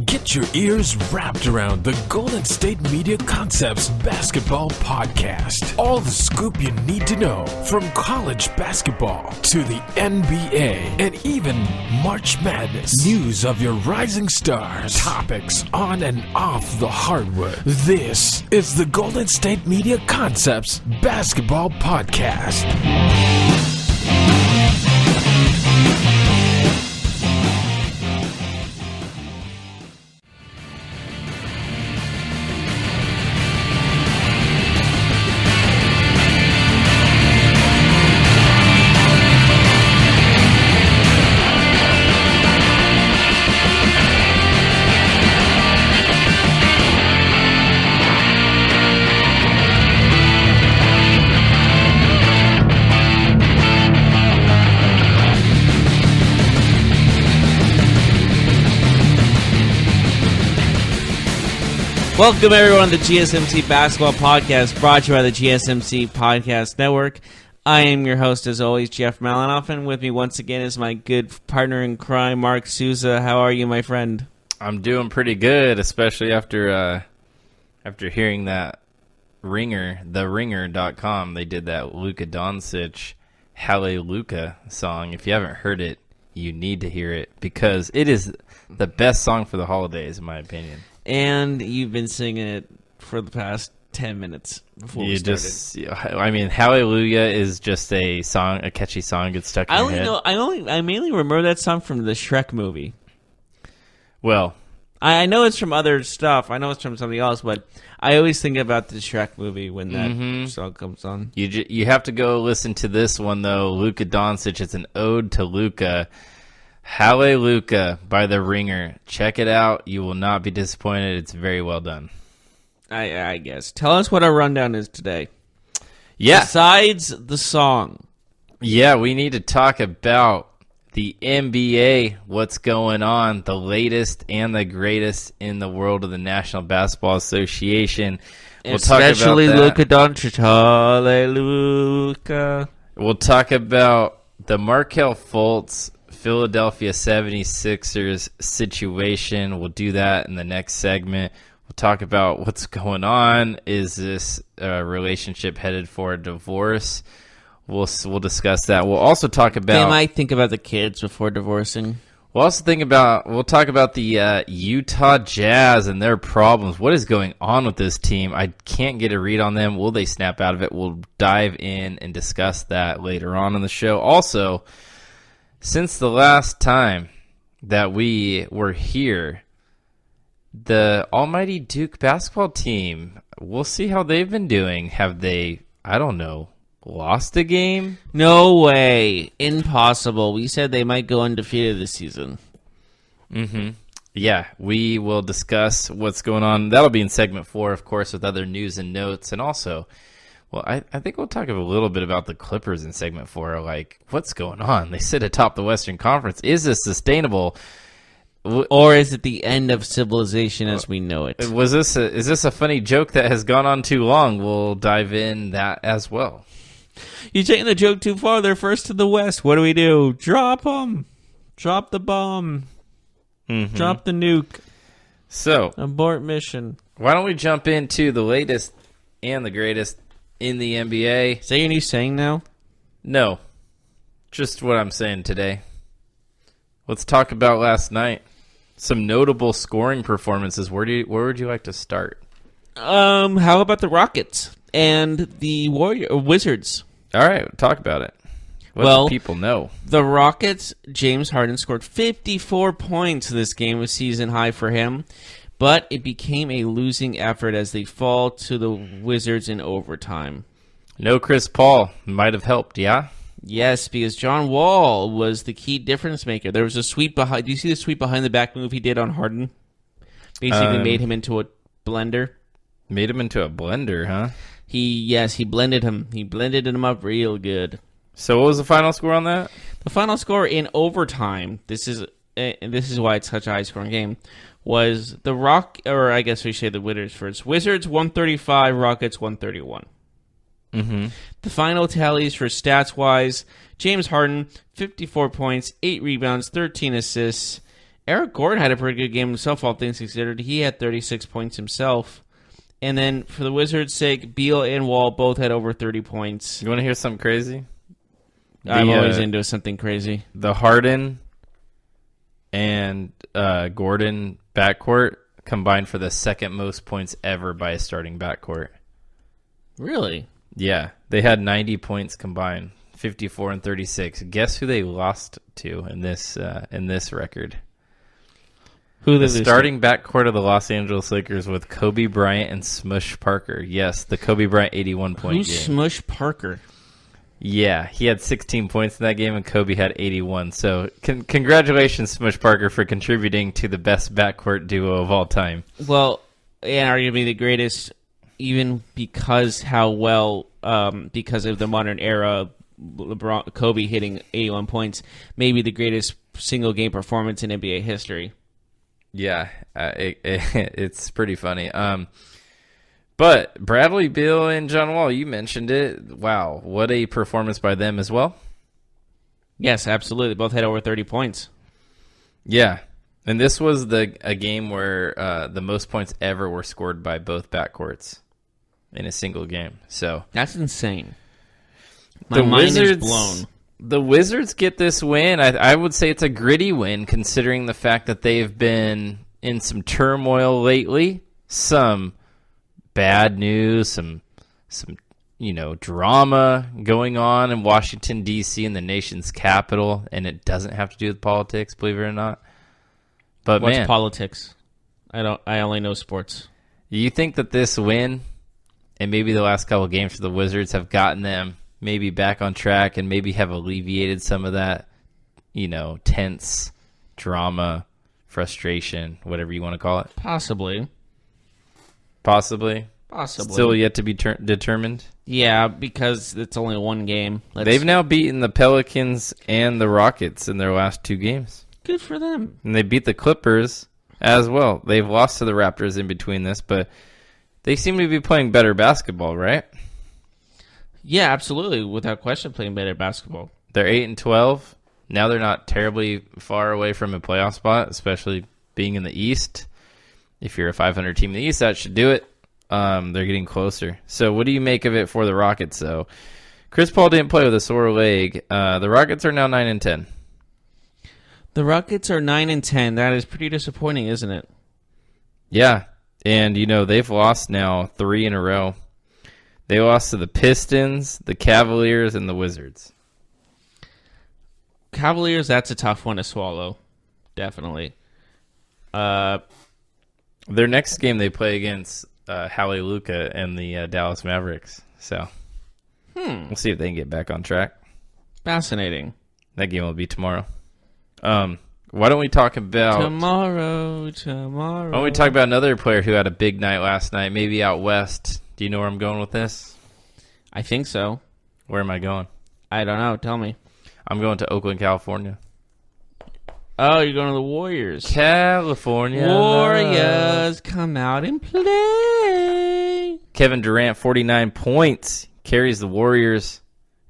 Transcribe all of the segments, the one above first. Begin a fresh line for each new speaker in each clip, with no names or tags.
Get your ears wrapped around the Golden State Media Concepts Basketball Podcast. All the scoop you need to know from college basketball to the NBA and even March Madness. News of your rising stars. Topics on and off the hardwood. This is the Golden State Media Concepts Basketball Podcast.
Welcome, everyone, to the GSMC Basketball Podcast, brought to you by the GSMC Podcast Network. I am your host, as always, Jeff Malinoff, and with me once again is my good partner in crime, Mark Souza. How are you, my friend?
I'm doing pretty good, especially after hearing that Ringer, theringer.com. They did that Luka Doncic Hallelujah song. If you haven't heard it, you need to hear it, because it is the best song for the holidays, in my opinion.
And you've been singing it for the past 10 minutes before we started.
I mean, Hallelujah is just a song, a catchy song gets stuck in your head.
I mainly remember that song from the Shrek movie.
Well,
I know it's from other stuff. I know it's from something else, but I always think about the Shrek movie when that song comes on.
You have to go listen to this one, though. Luka Doncic. It's an ode to Luka. Hallelujah by The Ringer. Check it out. You will not be disappointed. It's very well done.
I guess. Tell us what our rundown is today.
Yeah.
Besides the song.
Yeah, we need to talk about the NBA, what's going on, the latest and the greatest in the world of the National Basketball Association.
Especially Luka Doncic. Hallelujah.
We'll talk about the Markelle Fultz Philadelphia 76ers situation. We'll do that in the next segment. We'll talk about what's going on. Is this relationship headed for a divorce? We'll discuss that. We'll also talk about...
They might think about the kids before divorcing.
We'll talk about the Utah Jazz and their problems. What is going on with this team? I can't get a read on them. Will they snap out of it? We'll dive in and discuss that later on in the show. Also, since the last time that we were here, the almighty Duke basketball team, we'll see how they've been doing. Have they, I don't know, lost a game?
No way. Impossible. We said they might go undefeated this season.
Yeah, we will discuss what's going on. That'll be in segment 4, of course, with other news and notes. And also, well, I think we'll talk a little bit about the Clippers in segment 4. Like, what's going on? They sit atop the Western Conference. Is this sustainable?
Or is it the end of civilization as we know it?
Is this a funny joke that has gone on too long? We'll dive in that as well.
You're taking the joke too far. They're first to the West. What do? Drop them. Drop the bomb. Drop the nuke.
So,
abort mission.
Why don't we jump into the latest and the greatest in the NBA?
Is that your new saying now?
No. Just what I'm saying today. Let's talk about last night. Some notable scoring performances. Where would you like to start?
How about the Rockets and the Wizards?
All right, talk about it. What do people know?
The Rockets, James Harden scored 54 points this game, a season high for him. But it became a losing effort as they fall to the Wizards in overtime.
No Chris Paul. Might have helped, yeah?
Yes, because John Wall was the key difference maker. There was a sweep behind. Do you see the sweep behind the back move he did on Harden? Basically made him into a blender.
Made him into a blender, huh?
He blended him. He blended him up real good.
So what was the final score on that?
The final score in overtime, this is why it's such a high-scoring game, was the I guess we say the Wizards first. Wizards 135, Rockets 131. The final tallies for stats-wise, James Harden, 54 points, 8 rebounds, 13 assists, Eric Gordon had a pretty good game himself, all things considered. He had 36 points himself. And then for the Wizards' sake, Beal and Wall both had over 30 points.
You want to hear something crazy?
I'm always into something crazy.
The Harden and Gordon backcourt combined for the second most points ever by a starting backcourt.
Really?
Yeah, they had 90 points combined, 54 and 36. Guess who they lost to in this record?
Who
the starting backcourt of the Los Angeles Lakers with Kobe Bryant and Smush Parker. Yes, the Kobe Bryant 81-point game.
Who's Smush Parker?
Yeah, he had 16 points in that game, and Kobe had 81. So congratulations, Smush Parker, for contributing to the best backcourt duo of all time.
Well, and arguably the greatest, even because because of the modern era, Kobe hitting 81 points, maybe the greatest single-game performance in NBA history.
Yeah, it's pretty funny. But Bradley Beal and John Wall, you mentioned it. Wow, what a performance by them as well.
Yes, absolutely. Both had over 30 points.
Yeah, and this was a game where the most points ever were scored by both backcourts in a single game. So
that's insane. My mind is blown.
The Wizards get this win. I would say it's a gritty win considering the fact that they've been in some turmoil lately, some bad news, some drama going on in Washington, D.C., in the nation's capital, and it doesn't have to do with politics, believe it or not. But
what's politics? I only know sports.
You think that this win and maybe the last couple of games for the Wizards have gotten them maybe back on track and maybe have alleviated some of that, tense drama, frustration, whatever you want to call it?
Possibly.
Still yet to be determined?
Yeah, because it's only one game.
They've now beaten the Pelicans and the Rockets in their last two games.
Good for them.
And they beat the Clippers as well. They've lost to the Raptors in between this, but they seem to be playing better basketball, right?
Yeah, absolutely. Without question, playing better basketball.
They're 8-12. Now they're not terribly far away from a playoff spot, especially being in the East. If you're a 500 team in the East, that should do it. They're getting closer. So what do you make of it for the Rockets, though? Chris Paul didn't play with a sore leg. The Rockets are now 9-10.
The Rockets are 9-10. That is pretty disappointing, isn't it?
Yeah. And, they've lost now 3 in a row. They lost to the Pistons, the Cavaliers, and the Wizards.
Cavaliers, that's a tough one to swallow. Definitely.
Their next game they play against Luka and the Dallas Mavericks. So we'll see if they can get back on track.
Fascinating.
That game will be tomorrow. Why don't we talk about...
Tomorrow.
Why don't we talk about another player who had a big night last night, maybe out west. Do you know where I'm going with this?
I think so.
Where am I going?
I don't know. Tell me.
I'm going to Oakland, California.
Oh, you're going to the Warriors.
California.
Warriors, come out and play.
Kevin Durant, 49 points, carries the Warriors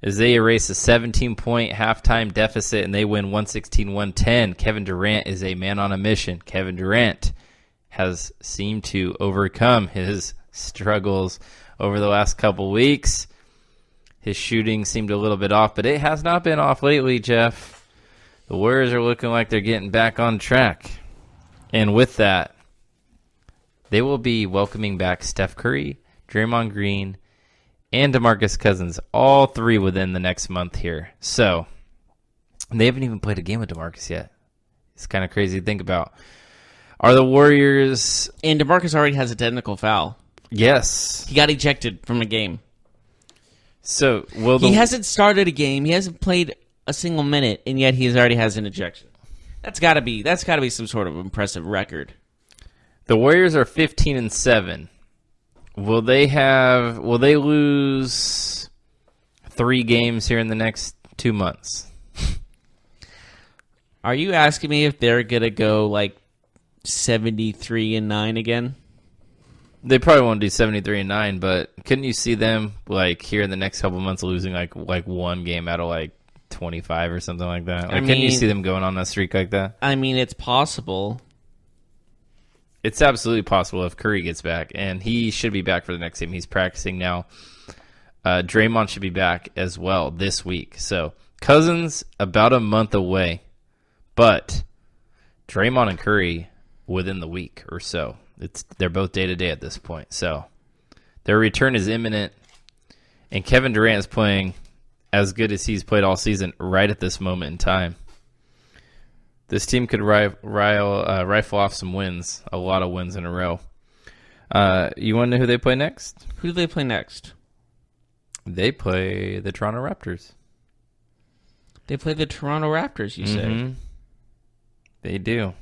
as they erase a 17-point halftime deficit and they win 116-110. Kevin Durant is a man on a mission. Kevin Durant has seemed to overcome his struggles over the last couple weeks. His shooting seemed a little bit off, but it has not been off lately, Jeff. The Warriors are looking like they're getting back on track. And with that, they will be welcoming back Steph Curry, Draymond Green, and DeMarcus Cousins, all three within the next month here. So, they haven't even played a game with DeMarcus yet. It's kind of crazy to think about. Are the Warriors...
And DeMarcus already has a technical foul.
Yes.
He got ejected from a game.
So,
he hasn't started a game. He hasn't played a single minute, and yet he already has an ejection. That's got to be some sort of impressive record.
The Warriors are 15-7. Will they lose 3 games here in the next 2 months?
Are you asking me if they're going to go like 73-9 again?
They probably won't do 73-9, but couldn't you see them like here in the next couple months losing like one game out of like 25 or something like that.
I
Can you
mean-
see them going on a streak like that?
I mean, it's possible.
It's absolutely possible if Curry gets back, and he should be back for the next game. He's practicing now. Draymond should be back as well this week. So Cousins about a month away, but Draymond and Curry within the week or so. They're both day-to-day at this point. So their return is imminent, and Kevin Durant is playing as good as he's played all season right at this moment in time. This team could rifle off some wins, a lot of wins in a row. You want to know who they play next?
Who do they play next?
They play the Toronto Raptors.
They play the Toronto Raptors, you say?
They do.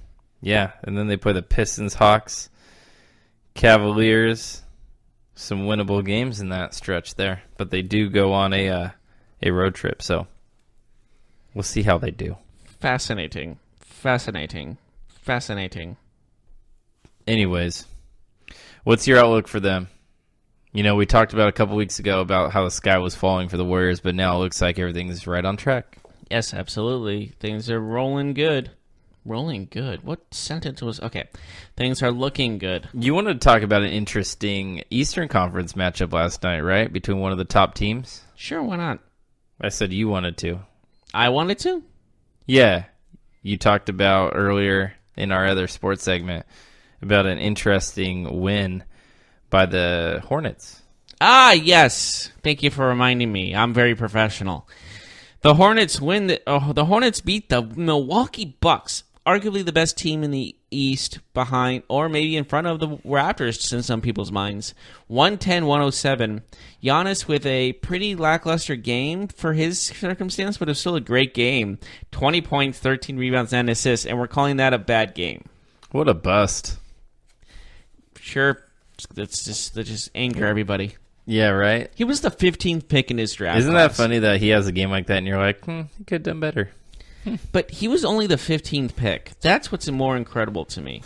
Yeah, and then they play the Pistons, Hawks, Cavaliers. Some winnable games in that stretch there. But they do go on a road trip, so we'll see how they do.
Fascinating.
Anyways, what's your outlook for them? You know, we talked about a couple weeks ago about how the sky was falling for the Warriors, but now it looks like everything's right on track.
Yes, absolutely. Things are rolling good. Rolling good? What sentence was... Okay. Things are looking good.
You wanted to talk about an interesting Eastern Conference matchup last night, right? Between one of the top teams?
Sure, why not?
I said you wanted to.
I wanted to?
Yeah. You talked about earlier in our other sports segment about an interesting win by the Hornets.
Ah, yes. Thank you for reminding me. I'm very professional. The Hornets the Hornets beat the Milwaukee Bucks, arguably the best team in the East, behind or maybe in front of the Raptors in some people's minds. 110-107. Giannis with a pretty lackluster game for his circumstance, but it was still a great game. 20 points, 13 rebounds, and assists, and we're calling that a bad game.
What a bust.
Sure, let's just anger everybody.
Yeah, right?
He was the 15th pick in his draft
Isn't
class.
that funny that he has a game like that and you're like, he could have done better.
But he was only the 15th pick. That's what's more incredible to me.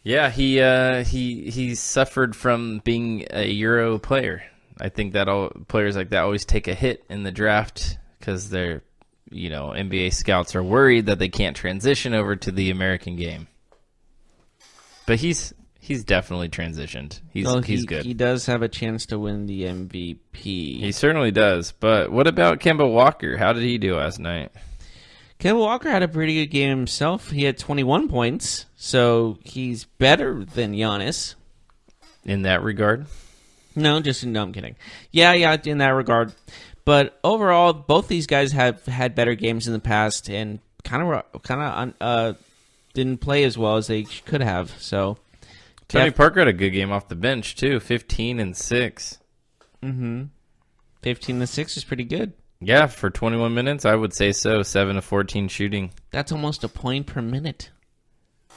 Yeah, he suffered from being a Euro player. I think that players like that always take a hit in the draft because they're, NBA scouts are worried that they can't transition over to the American game. But he's definitely transitioned. He's good.
He does have a chance to win the MVP.
He certainly does. But what about Kemba Walker? How did he do last night?
Kemba Walker had a pretty good game himself. He had 21 points, so he's better than Giannis.
In that regard?
No, I'm kidding. Yeah, in that regard. But overall, both these guys have had better games in the past and kind of didn't play as well as they could have. So
Tony Parker had a good game off the bench too, 15 and 6.
15 and 6 is pretty good.
Yeah, for 21 minutes, I would say so. 7 of 14 shooting.
That's almost a point per minute.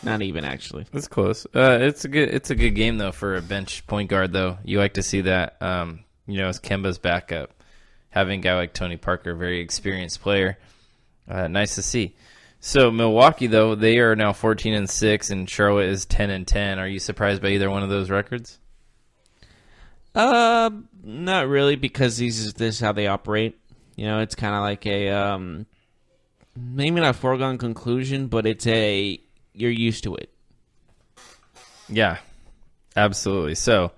Not even, actually.
That's close. It's a good game though for a bench point guard though. You like to see that. As Kemba's backup, having a guy like Tony Parker, a very experienced player. Nice to see. So Milwaukee though, they are now 14 and 6, and Charlotte is 10 and 10. Are you surprised by either one of those records?
Not really, because this is how they operate. It's kind of like a maybe not a foregone conclusion, but you're used to it.
Yeah, absolutely. So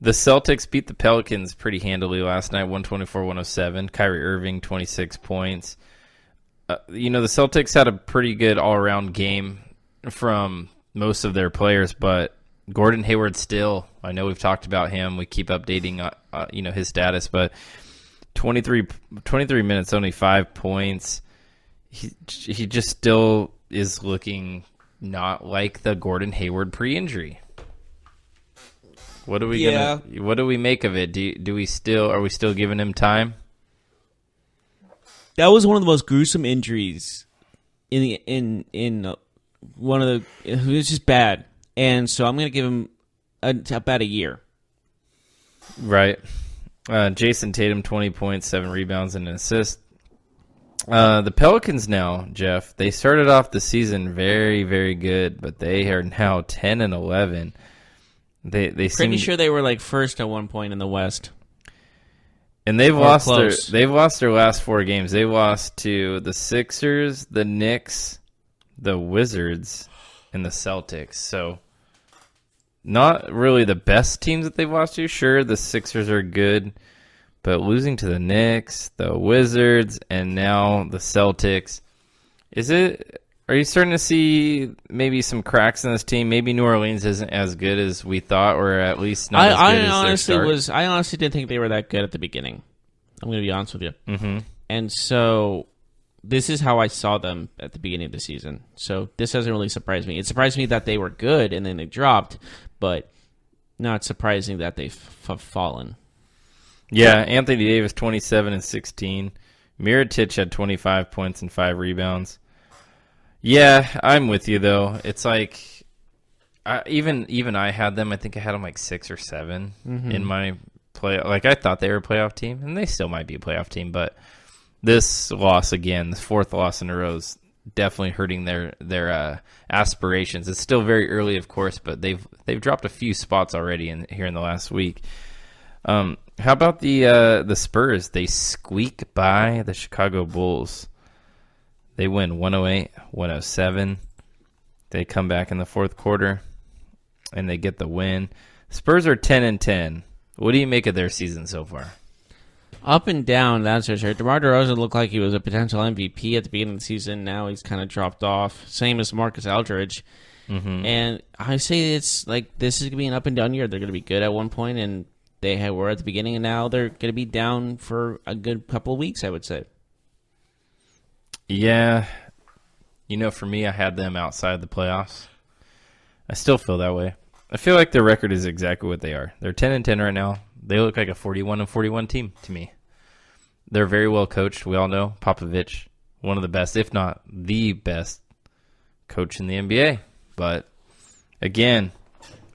the Celtics beat the Pelicans pretty handily last night, 124-107. Kyrie Irving, 26 points. The Celtics had a pretty good all-around game from most of their players, but Gordon Hayward still, I know we've talked about him. We keep updating, his status, but 23 minutes, only 5 points. He just still is looking not like the Gordon Hayward pre-injury. What are we make of it? Are we still giving him time?
That was one of the most gruesome injuries in one of the. It was just bad, and so I'm going to give him about a year.
Right. Jason Tatum, 20 points, 7 rebounds, and an assist. The Pelicans now, Jeff, they started off the season very, very good, but they are now 10 and 11. They
pretty sure they were like first at one point in the West.
And they've lost their last 4 games. They lost to the Sixers, the Knicks, the Wizards, and the Celtics. So not really the best teams that they've lost to. Sure, the Sixers are good, but losing to the Knicks, the Wizards, and now the Celtics. Are you starting to see maybe some cracks in this team? Maybe New Orleans isn't as good as we thought, or at least not as good as their start.
I honestly didn't think they were that good at the beginning. I'm going to be honest with you.
Mm-hmm.
And so this is how I saw them at the beginning of the season. So this doesn't really surprise me. It surprised me that they were good and then they dropped, but not surprising that they've fallen.
Yeah, Anthony Davis, 27 and 16. Mirotic had 25 points and 5 rebounds. Yeah, I'm with you, though. It's like, even I had them. I think I had them like 6 or 7 in my play. Like, I thought they were a playoff team, and they still might be a playoff team. But this loss again, this 4th loss in a row, is definitely hurting their aspirations. It's still very early, of course, but they've dropped a few spots already here in the last week. How about the Spurs? They squeak by the Chicago Bulls. They win 108-107. They come back in the 4th quarter, and they get the win. Spurs are 10-10. What do you make of their season so far?
Up and down, that's for sure. DeMar DeRozan looked like he was a potential MVP at the beginning of the season. Now he's kind of dropped off. Same as Marcus Aldridge.
Mm-hmm.
And I say it's like this is going to be an up and down year. They're going to be good at one point, and they were at the beginning, and now they're going to be down for a good couple of weeks, I would say.
Yeah. For me, I had them outside the playoffs. I still feel that way. I feel like their record is exactly what they are. They're 10-10 right now. They look like a 41-41 team to me. They're very well coached. We all know Popovich, one of the best, if not the best coach in the NBA. But again,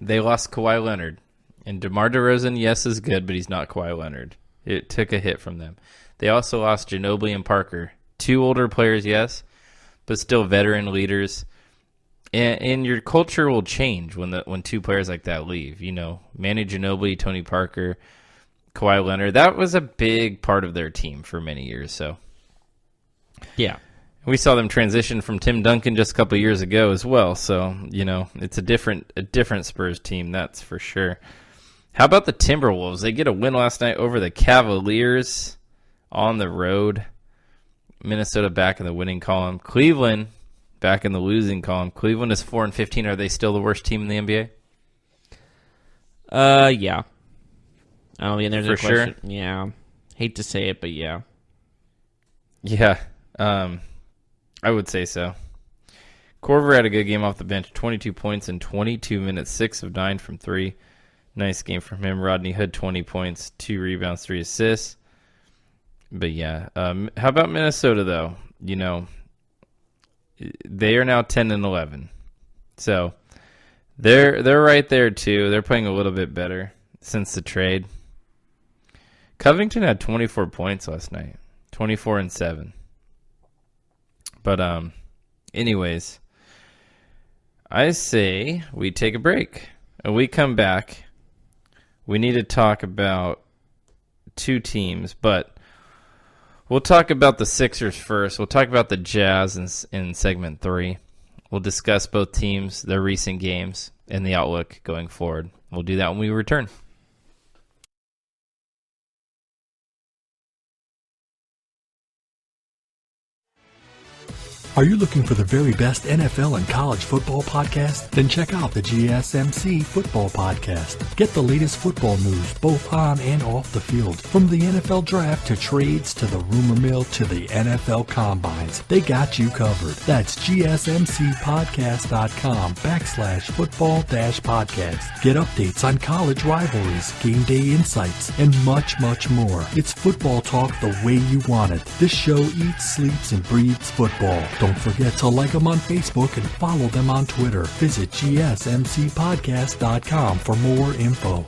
they lost Kawhi Leonard. And DeMar DeRozan, yes, is good, but he's not Kawhi Leonard. It took a hit from them. They also lost Ginobili and Parker. 2 older players, yes, but still veteran leaders. And your culture will change when 2 players like that leave. Manu Ginobili, Tony Parker, Kawhi Leonard. That was a big part of their team for many years. So,
yeah,
we saw them transition from Tim Duncan just a couple of years ago as well. So it's a different Spurs team, that's for sure. How about the Timberwolves? They get a win last night over the Cavaliers on the road. Minnesota back in the winning column. Cleveland back in the losing column. Cleveland is 4-15. Are they still the worst team in the NBA?
Yeah. I don't think there's a question. Sure? Yeah. Hate to say it, but yeah.
Yeah. I would say so. Korver had a good game off the bench. 22 points in 22 minutes. 6 of 9 from 3. Nice game from him. Rodney Hood, 20 points, 2 rebounds, 3 assists. But yeah, how about Minnesota though? They are now 10-11, so they're right there too. They're playing a little bit better since the trade. Covington had 24 points last night, 24-7. But anyways, I say we take a break and we come back. We need to talk about 2 teams, but we'll talk about the Sixers first. We'll talk about the Jazz in segment 3. We'll discuss both teams, their recent games, and the outlook going forward. We'll do that when we return.
Are you looking for the very best NFL and college football podcast? Then check out the GSMC Football Podcast. Get the latest football news both on and off the field. From the NFL Draft to trades to the rumor mill to the NFL Combines, they got you covered. That's GSMCpodcast.com/football-podcast. Get updates on college rivalries, game day insights, and much, much more. It's football talk the way you want it. This show eats, sleeps, and breathes football. Don't forget to like them on Facebook and follow them on Twitter. Visit GSMCpodcast.com for more info.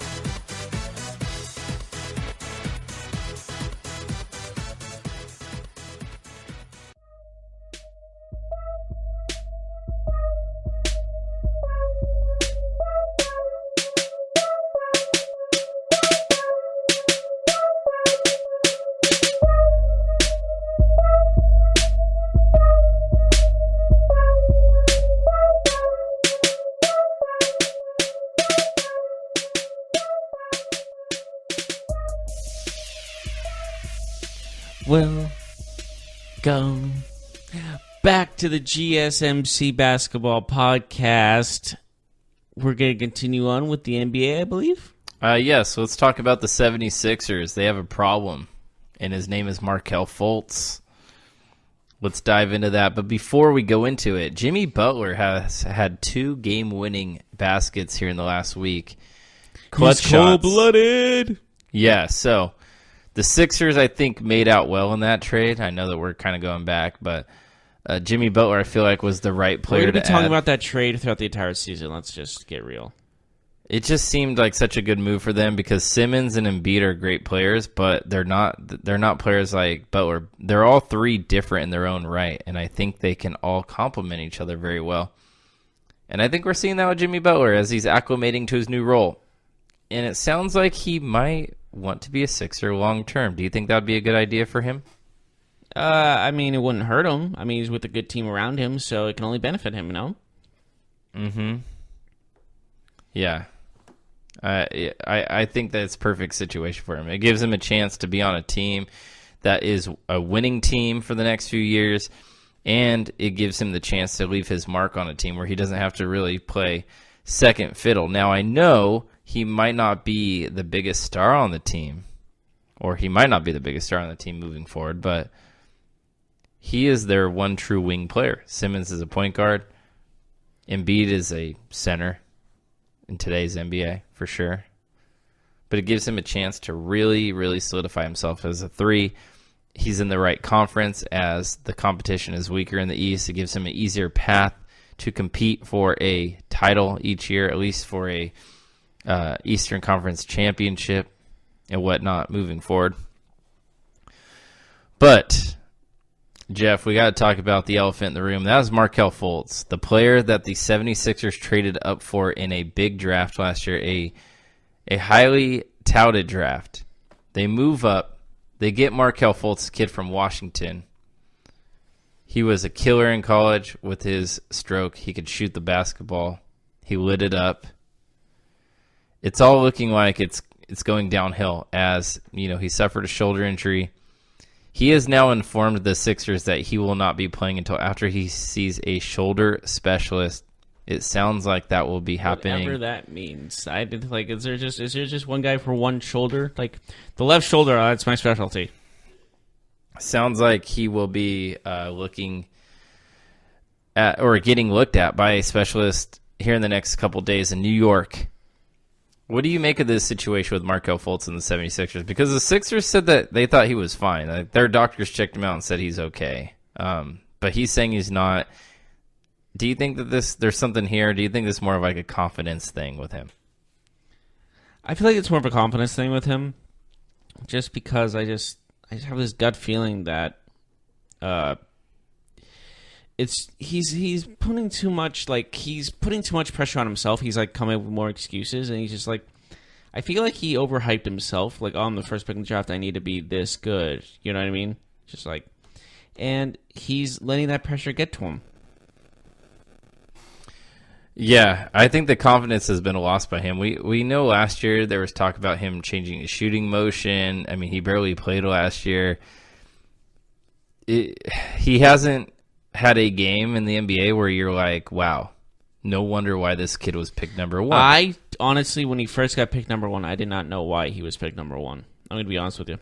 Welcome back to the GSMC basketball podcast. We're going to continue on with the NBA, I believe.
Yes, let's talk about the 76ers. They have a problem, and his name is Markelle Fultz. Let's dive into that. But before we go into it, Jimmy Butler has had 2 game-winning baskets here in the last week. Clutch
He's
shots.
cold-blooded.
Yeah, so the Sixers, I think, made out well in that trade. I know that we're kind of going back, but Jimmy Butler, I feel like, was the right player to add.
We're going to be talking about that trade throughout the entire season. Let's just get real.
It just seemed like such a good move for them because Simmons and Embiid are great players, but they're not players like Butler. They're all 3 different in their own right, and I think they can all complement each other very well. And I think we're seeing that with Jimmy Butler as he's acclimating to his new role. And it sounds like he might want to be a Sixer long term. Do you think that would be a good idea for him?
I mean, it wouldn't hurt him. I mean, he's with a good team around him, so it can only benefit him, you know?
Mm-hmm. Yeah. I think that's a perfect situation for him. It gives him a chance to be on a team that is a winning team for the next few years, and it gives him the chance to leave his mark on a team where he doesn't have to really play second fiddle. Now, I know he might not be the biggest star on the team, or he might not be the biggest star on the team moving forward, but he is their one true wing player. Simmons is a point guard. Embiid is a center in today's NBA, for sure. But it gives him a chance to really, really solidify himself as a 3. He's in the right conference as the competition is weaker in the East. It gives him an easier path to compete for a title each year, at least for a Eastern Conference championship and whatnot moving forward. But, Jeff, we got to talk about the elephant in the room. That was Markelle Fultz, the player that the 76ers traded up for in a big draft last year, a highly touted draft. They move up. They get Markelle Fultz, a kid from Washington. He was a killer in college with his stroke. He could shoot the basketball. He lit it up. It's all looking like it's going downhill as, you know, he suffered a shoulder injury. He has now informed the Sixers that he will not be playing until after he sees a shoulder specialist. It sounds like that will be happening.
Whatever that means. I did like. Is there just one guy for one shoulder? Like the left shoulder. That's my specialty.
Sounds like he will be looking at or getting looked at by a specialist here in the next couple days in New York. What do you make of this situation with Markelle Fultz and the 76ers? Because the Sixers said that they thought he was fine. Like, their doctors checked him out and said he's okay. But he's saying he's not. Do you think that there's something here? Do you think this is more of like a confidence thing with him?
I feel like it's more of a confidence thing with him, just because I just have this gut feeling that he's putting too much pressure on himself. He's like coming up with more excuses, and he's just like, I feel like he overhyped himself. Like, oh, I'm the first pick in the draft, I need to be this good. You know what I mean? Just like, and he's letting that pressure get to him.
Yeah, I think the confidence has been lost by him. We know last year there was talk about him changing his shooting motion. I mean, he barely played last year. He hasn't had a game in the NBA where you're like, wow, no wonder why this kid was picked number 1.
I honestly, when he first got picked number 1, I did not know why he was picked number 1. I'm going to be honest with you.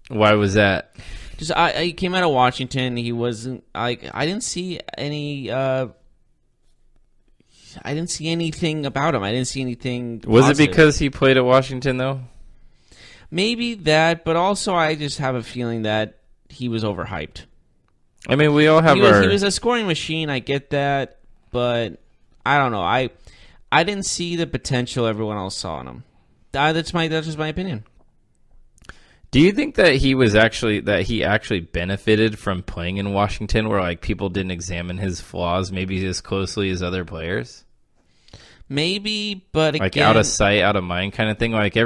Why was that?
Just he came out of Washington. He wasn't like, I didn't see any. I didn't see anything about him. I didn't see anything positive.
Was it because he played at Washington, though?
Maybe that, but also I just have a feeling that he was overhyped.
I mean, we all have
he was a scoring machine, I get that, but I don't know. I didn't see the potential everyone else saw in him. That's just my opinion.
Do you think that he actually benefited from playing in Washington, where like people didn't examine his flaws maybe as closely as other players?
Maybe, but again,
like out of sight, out of mind kind of thing. Like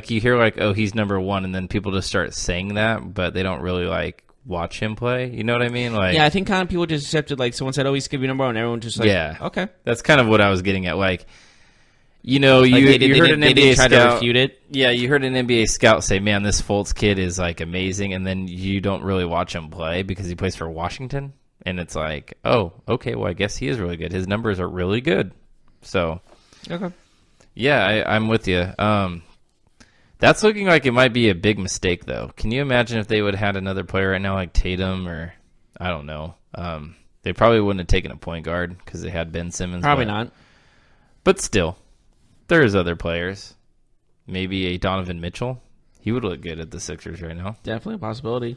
you hear like, oh, he's number 1, and then people just start saying that, but they don't really like watch him play. You know what I mean? Like,
yeah, I think kind of people just accepted, like, someone said, oh, he's going to be number 1, and everyone just like,
yeah,
okay.
That's kind of what I was getting at. Like, You know,
Like,
you heard an
they
NBA
didn't try to
scout.
refute it.
Yeah, you heard an NBA scout say, "Man, this Fultz kid is like amazing," and then you don't really watch him play because he plays for Washington, and it's like, oh, okay, well, I guess he is really good. His numbers are really good. So,
Okay.
yeah, I'm with you. That's looking like it might be a big mistake, though. Can you imagine if they would have had another player right now like Tatum or I don't know? They probably wouldn't have taken a point guard because they had Ben Simmons.
Probably not.
But still, there's other players. Maybe a Donovan Mitchell. He would look good at the Sixers right now.
Definitely a possibility.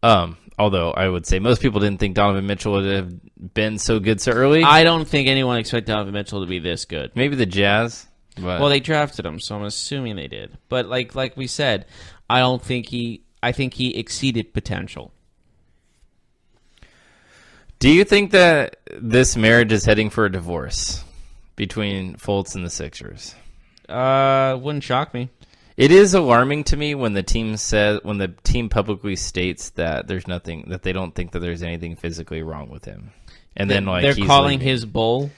Although I would say most people didn't think Donovan Mitchell would have been so good so early.
I don't think anyone expected Donovan Mitchell to be this good.
Maybe the Jazz. But
Well, they drafted him, so I'm assuming they did. But like we said, I think he exceeded potential.
do you think that this marriage is heading for a divorce between Fultz and the Sixers?
Wouldn't shock me.
It is alarming to me when the team publicly states that there's nothing, that they don't think that there's anything physically wrong with him, and then like
they're
he's
calling
leaving.
his bull.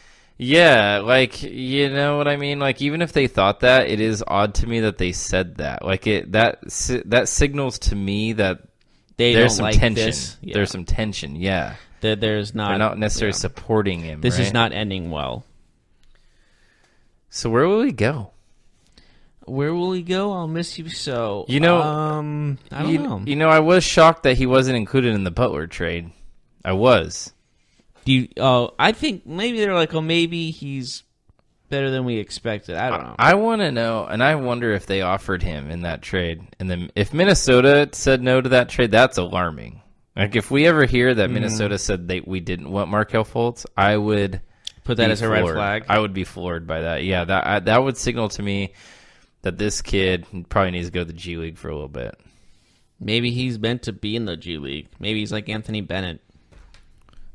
Yeah, like, you know what I mean? Like, even if they thought that, it is odd to me that they said that. Like, that signals to me that
They
there's
don't
some
like
tension.
this. Yeah.
There's some tension, yeah.
There's not.
They're not necessarily
yeah.
supporting him,
This
right?
is not ending well.
So where will he go?
Where will he go? I'll miss you so.
You know,
I don't know.
You know, I was shocked that he wasn't included in the Butler trade. I was.
I think maybe they're like, maybe he's better than we expected. I don't know.
I want to know, and I wonder if they offered him in that trade. And then if Minnesota said no to that trade, that's alarming. Like, if we ever hear that Minnesota said we didn't want Markelle Fultz, I would
Put that
be
as a red
floored.
flag.
I would be floored by that. Yeah, that would signal to me that this kid probably needs to go to the G League for a little bit.
Maybe he's meant to be in the G League. Maybe he's like Anthony Bennett.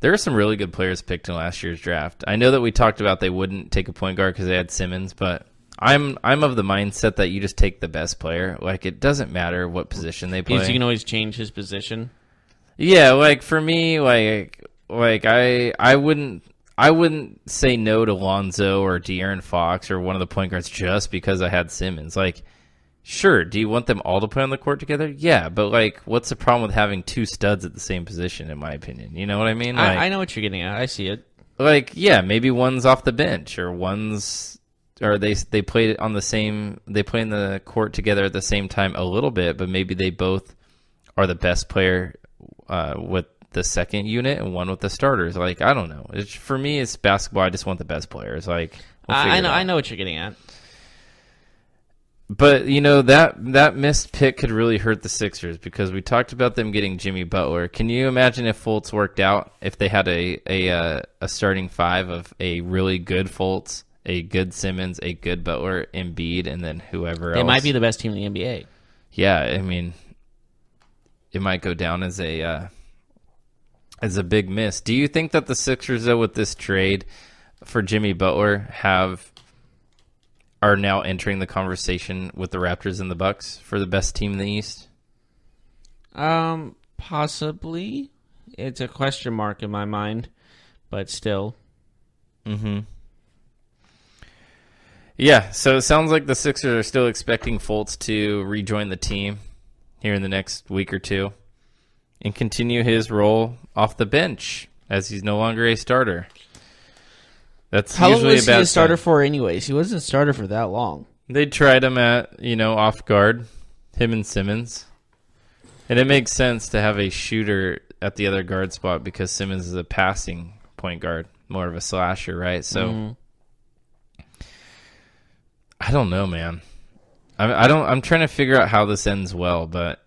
There are some really good players picked in last year's draft. I know that we talked about they wouldn't take a point guard because they had Simmons, but I'm of the mindset that you just take the best player. Like, it doesn't matter what position they play.
Because you can always change his position.
Yeah, like for me, like I wouldn't say no to Lonzo or De'Aaron Fox or one of the point guards just because I had Simmons. Like, sure, do you want them all to play on the court together? Yeah, but like, what's the problem with having two studs at the same position? In my opinion, you know what I mean? Like,
I know what you're getting at. I see it.
like, yeah, maybe one's off the bench or they played on the same. They play in the court together at the same time a little bit, but maybe they both are the best player with the second unit and one with the starters. Like, I don't know. For me, it's basketball. I just want the best players. Like,
I know what you're getting at.
But you know, that missed pick could really hurt the Sixers because we talked about them getting Jimmy Butler. Can you imagine if Fultz worked out? If they had a starting five of a really good Fultz, a good Simmons, a good Butler, Embiid, and then whoever else.
They might be the best team in the NBA.
Yeah, I mean, it might go down as a big miss. Do you think that the Sixers, though, with this trade for Jimmy Butler, are now entering the conversation with the Raptors and the Bucks for the best team in the East?
Possibly. It's a question mark in my mind, but still.
Mm-hmm. Yeah, so it sounds like the Sixers are still expecting Fultz to rejoin the team here in the next week or two and continue his role off the bench as he's no longer a starter. That's
How long
usually
was
a bad
he a starter
sign.
for anyways? He wasn't a starter for that long.
They tried him at, off guard, him and Simmons. And it makes sense to have a shooter at the other guard spot because Simmons is a passing point guard, more of a slasher, right? So I don't know, man. I'm trying to figure out how this ends well, but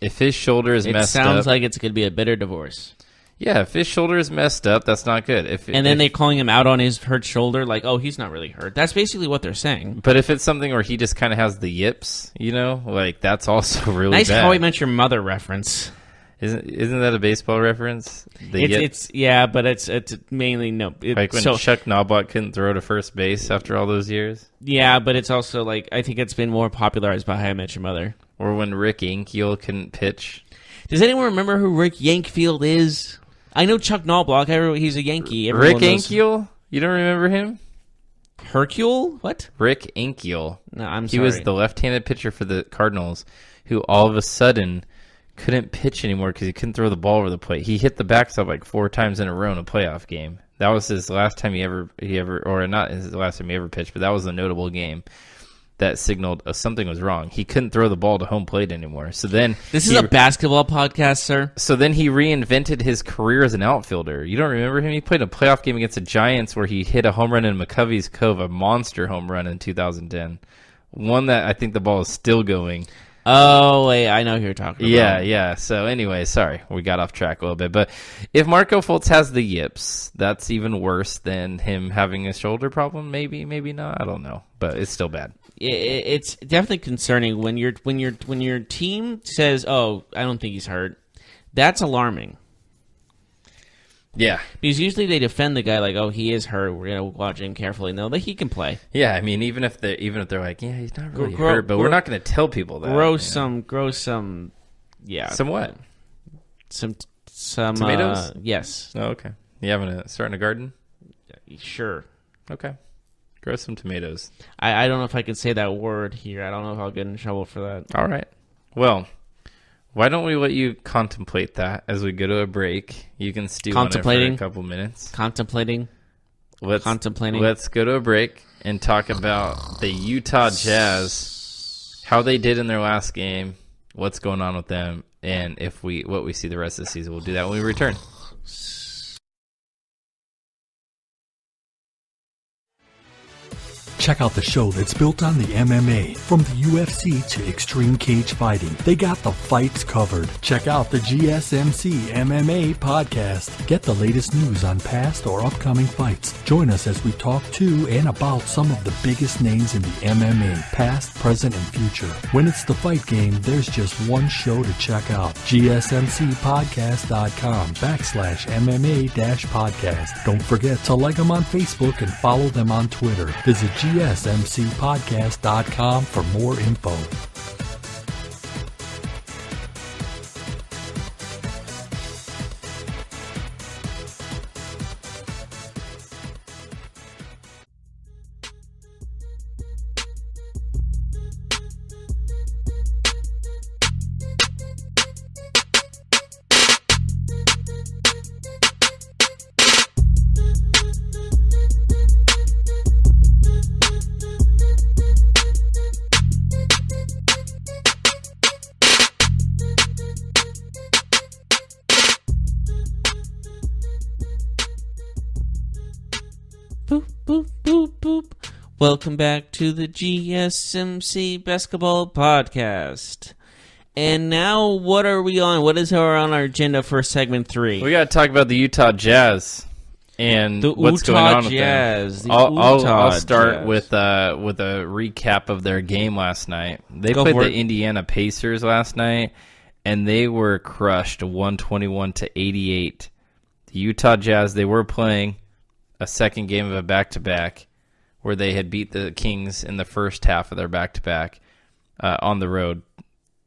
if his shoulder is messed up,
it sounds like it's going to be a bitter divorce.
Yeah, if his shoulder is messed up, that's not good.
Then they're calling him out on his hurt shoulder, like, oh, he's not really hurt. That's basically what they're saying.
But if it's something where he just kind of has the yips, like that's also really
nice
bad.
How I Met Your Mother reference.
Isn't that a baseball reference?
It's but it's mainly no.
Like when Chuck Knobloch couldn't throw to first base after all those years.
Yeah, but it's also like I think it's been more popularized by How I Met Your Mother.
Or when Rick Ankiel couldn't pitch.
Does anyone remember who Rick Yankfield is? I know Chuck Knobloch. He's a Yankee.
Rick Ankiel? You don't remember him?
Hercule? What?
Rick Ankiel.
No, I'm
He
sorry.
was the left-handed pitcher for the Cardinals who all of a sudden couldn't pitch anymore because he couldn't throw the ball over the plate. He hit the backstop like 4 times in a row in a playoff game. That was his last time he ever, or not his last time he ever pitched, but that was a notable game that signaled something was wrong. He couldn't throw the ball to home plate anymore. So then
This is a basketball podcast, sir.
So then he reinvented his career as an outfielder. You don't remember him? He played a playoff game against the Giants where he hit a home run in McCovey's Cove, a monster home run in 2010. One that I think the ball is still going.
Oh, wait, I know who you're talking about.
Yeah. So anyway, sorry, we got off track a little bit. But if Marco Fultz has the yips, that's even worse than him having a shoulder problem. Maybe not. I don't know, but it's still bad.
It's definitely concerning when your team says, "Oh, I don't think he's hurt." That's alarming.
Yeah.
Because usually they defend the guy like, "Oh, he is hurt. We're gonna watch him carefully." No, that he can play.
Yeah, I mean, even if they're like, yeah, he's not really hurt, but we're not going to tell people that.
Grow some. Yeah.
Some what?
Some
tomatoes.
Yes.
Oh, okay. You starting a garden?
Sure.
Okay. Grow some tomatoes.
I don't know if I can say that word here. I don't know if I'll get in trouble for that.
All right. Well, why don't we let you contemplate that as we go to a break? You can stew on it for a couple minutes.
Contemplating.
Let's go to a break and talk about the Utah Jazz, how they did in their last game, what's going on with them, and what we see the rest of the season. We'll do that when we return.
Check out the show that's built on the MMA. From the UFC to extreme cage fighting, they got the fights covered. Check out the GSMC MMA podcast. Get the latest news on past or upcoming fights. Join us as we talk to and about some of the biggest names in the MMA, past, present, and future. When it's the fight game, there's just one show to check out. GSMCpodcast.com/MMA-podcast. Don't forget to like them on Facebook and follow them on Twitter. Visit GSMCpodcast.com for more info.
Boop, boop, boop, boop. Welcome back to the GSMC Basketball Podcast. And now, what are we on? What is on our agenda for segment 3?
We got to talk about the Utah Jazz and what's going on with them. I'll start with a recap of their game last night. They played the Indiana Pacers last night, and they were crushed 121-88. The Utah Jazz, they were playing a second game of a back-to-back where they had beat the Kings in the first half of their back-to-back on the road.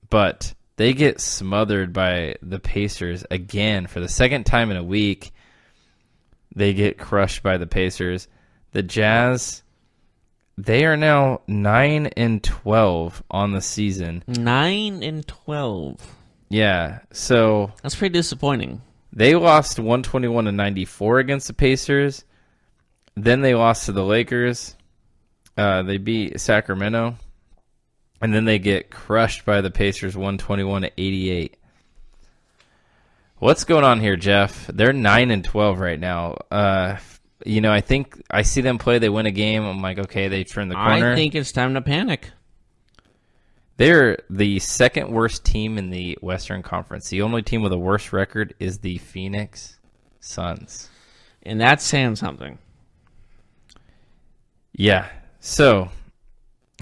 But they get smothered by the Pacers again for the second time in a week. They get crushed by the Pacers. The Jazz, they are now 9-12 on the season.
9-12.
Yeah, so
that's pretty disappointing.
They lost 121-94 against the Pacers. Then they lost to the Lakers. They beat Sacramento. And then they get crushed by the Pacers 121-88. What's going on here, Jeff? They're 9-12 right now. I think I see them play. They win a game. I'm like, okay, they turn the corner.
I think it's time to panic.
They're the second worst team in the Western Conference. The only team with a worse record is the Phoenix Suns.
And that's saying something.
Yeah. So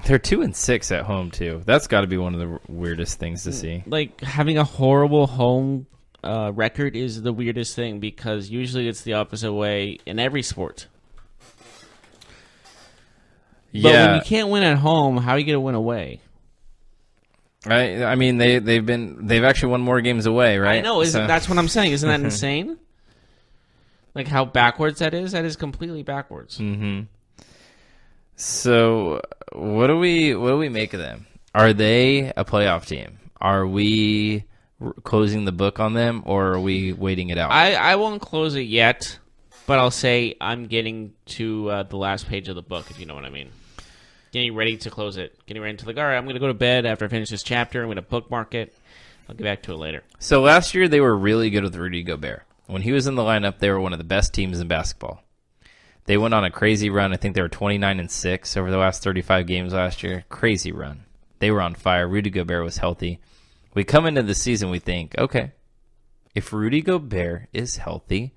they're 2-6 at home too. That's got to be one of the weirdest things to see.
Like having a horrible home record is the weirdest thing because usually it's the opposite way in every sport.
Yeah.
But when you can't win at home, how are you going to win away?
I mean they've actually won more games away, right?
I know. That's what I'm saying. Isn't that insane? Like how backwards that is? That is completely backwards.
Mm-hmm. So what do we make of them? Are they a playoff team? Are we closing the book on them, or are we waiting it out?
I won't close it yet, but I'll say I'm getting to the last page of the book, if you know what I mean. Getting ready to close it. Getting ready to all right, I'm going to go to bed after I finish this chapter. I'm going to bookmark it. I'll get back to it later.
So last year they were really good with Rudy Gobert. When he was in the lineup, they were one of the best teams in basketball. They went on a crazy run. I think they were 29-6 over the last 35 games last year. Crazy run. They were on fire. Rudy Gobert was healthy. We come into the season, we think, okay, if Rudy Gobert is healthy,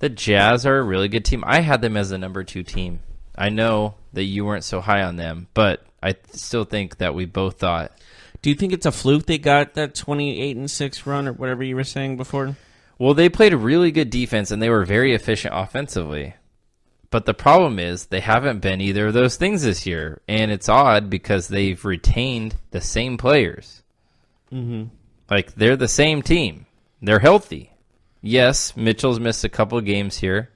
the Jazz are a really good team. I had them as the number 2 team. I know that you weren't so high on them, but I still think that we both thought.
Do you think it's a fluke they got that 28-6 run or whatever you were saying before?
Well, they played a really good defense, and they were very efficient offensively. But the problem is they haven't been either of those things this year, and it's odd because they've retained the same players. Mm-hmm. Like, they're the same team. They're healthy. Yes, Mitchell's missed a couple of games here,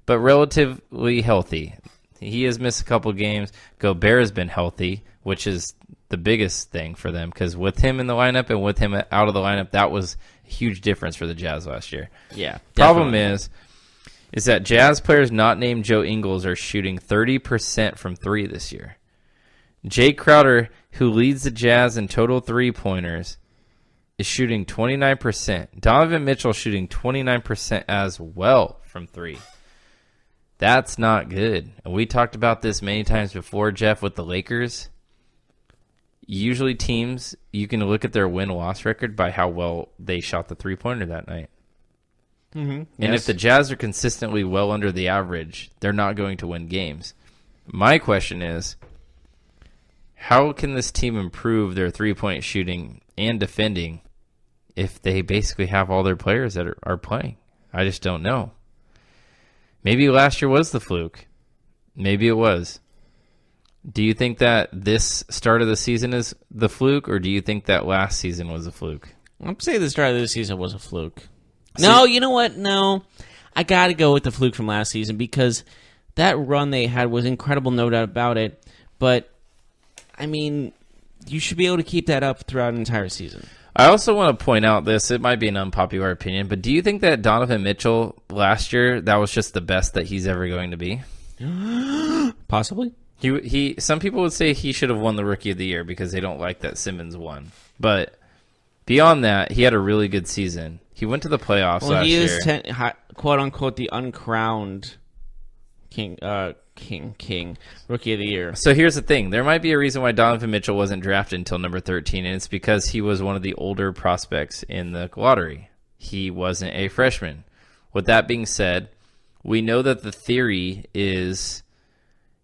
but relatively healthy. He has missed a couple of games. Gobert has been healthy, which is the biggest thing for them, because with him in the lineup and with him out of the lineup, that was a huge difference for the Jazz last year.
Yeah.
Problem is that Jazz players not named Joe Ingles are shooting 30% from 3 this year. Jay Crowder, who leads the Jazz in total three-pointers, is shooting 29%. Donovan Mitchell shooting 29% as well from 3. That's not good. And we talked about this many times before, Jeff, with the Lakers. Usually teams, you can look at their win-loss record by how well they shot the three-pointer that night.
Mm-hmm.
And if the Jazz are consistently well under the average, they're not going to win games. My question is, how can this team improve their three-point shooting and defending if they basically have all their players that are playing? I just don't know. Maybe last year was the fluke. Maybe it was. Do you think that this start of the season is the fluke, or do you think that last season was a fluke?
I'm saying the start of the season was a fluke. No, you know what? No. I got to go with the fluke from last season because that run they had was incredible, no doubt about it. But, I mean, you should be able to keep that up throughout an entire season.
I also want to point out this. It might be an unpopular opinion, but do you think that Donovan Mitchell last year, that was just the best that he's ever going to be?
Possibly.
He. Some people would say he should have won the Rookie of the Year because they don't like that Simmons won. But beyond that, he had a really good season. He went to the playoffs last year.
He is, quote unquote, the uncrowned king Rookie of the Year.
So here's the thing. There might be a reason why Donovan Mitchell wasn't drafted until number 13, and it's because he was one of the older prospects in the lottery. He wasn't a freshman. With that being said, we know that the theory is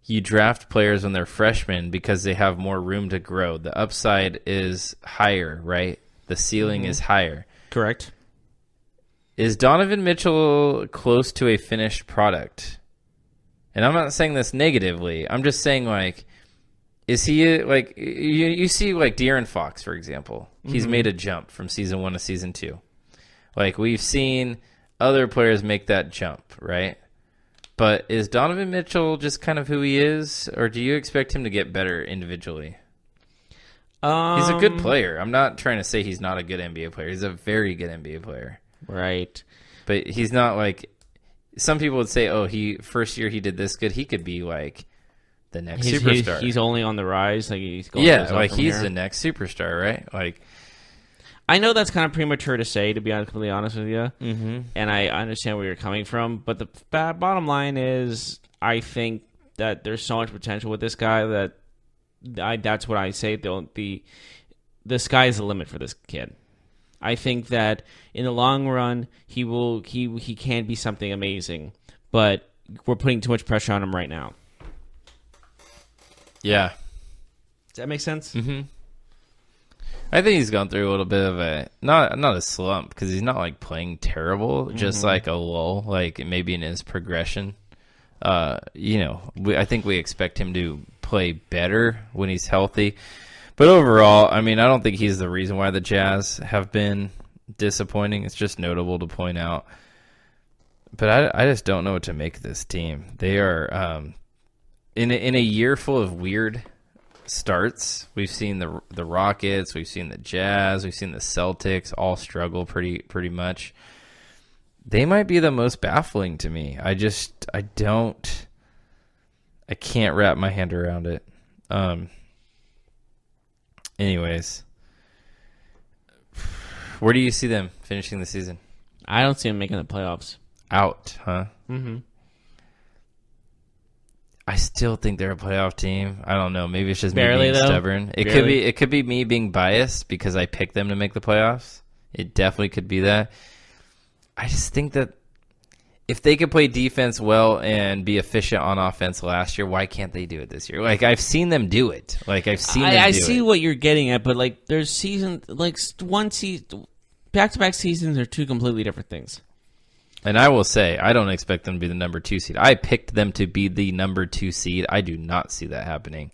you draft players when they're freshmen because they have more room to grow. The upside is higher, right? The ceiling is higher.
Correct.
Is Donovan Mitchell close to a finished product? And I'm not saying this negatively. I'm just saying, like, is he, like, you see, like, De'Aaron Fox, for example. He's made a jump from season 1 to season 2. Like, we've seen other players make that jump, right? But is Donovan Mitchell just kind of who he is, or do you expect him to get better individually? He's a good player. I'm not trying to say he's not a good NBA player. He's a very good NBA player.
Right.
But he's not like, some people would say, oh, first year he did this good. He could be like the next superstar.
He's only on the rise. Like he's going
like he's the next superstar, right? Like,
I know that's kind of premature to say, to be completely honest with you.
Mm-hmm.
And I understand where you're coming from. But the bottom line is, I think that there's so much potential with this guy that that's what I say. The sky is the limit for this kid. I think that in the long run, he can be something amazing, but we're putting too much pressure on him right now.
Yeah.
Does that make sense?
Mm-hmm. I think he's gone through a little bit of a not a slump because he's not like playing terrible, just like a lull, like maybe in his progression. I think we expect him to play better when he's healthy. But overall, I mean, I don't think he's the reason why the Jazz have been disappointing. It's just notable to point out. But I just don't know what to make of this team. They are in a year full of weird starts, we've seen the Rockets, we've seen the Jazz, we've seen the Celtics all struggle pretty much. They might be the most baffling to me. I can't wrap my hand around it. Anyways, where do you see them finishing the season?
I don't see them making the playoffs.
Out, huh?
Mm-hmm.
I still think they're a playoff team. I don't know. Maybe it's just
Barely,
me being
though.
stubborn. It could be me being biased because I picked them to make the playoffs. It definitely could be that. I just think that if they could play defense well and be efficient on offense last year, why can't they do it this year? Like, I've seen them do it. Like, I've seen them do it.
I see what you're getting at, but like, there's seasons, like one season, back-to-back seasons are two completely different things.
And I will say, I don't expect them to be the number 2 seed. I picked them to be the number 2 seed. I do not see that happening.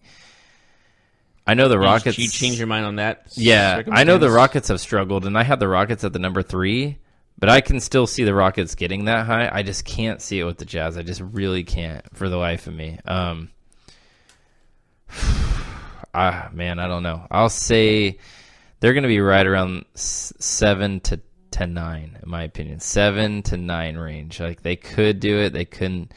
I know the Rockets.
You changed your mind on that?
Yeah, I know the Rockets have struggled, and I had the Rockets at the number 3, but I can still see the Rockets getting that high. I just can't see it with the Jazz. I just really can't for the life of me. Man, I don't know. I'll say they're going to be right around 7 to 9, in my opinion. 7 to 9 range. Like, they could do it. They couldn't.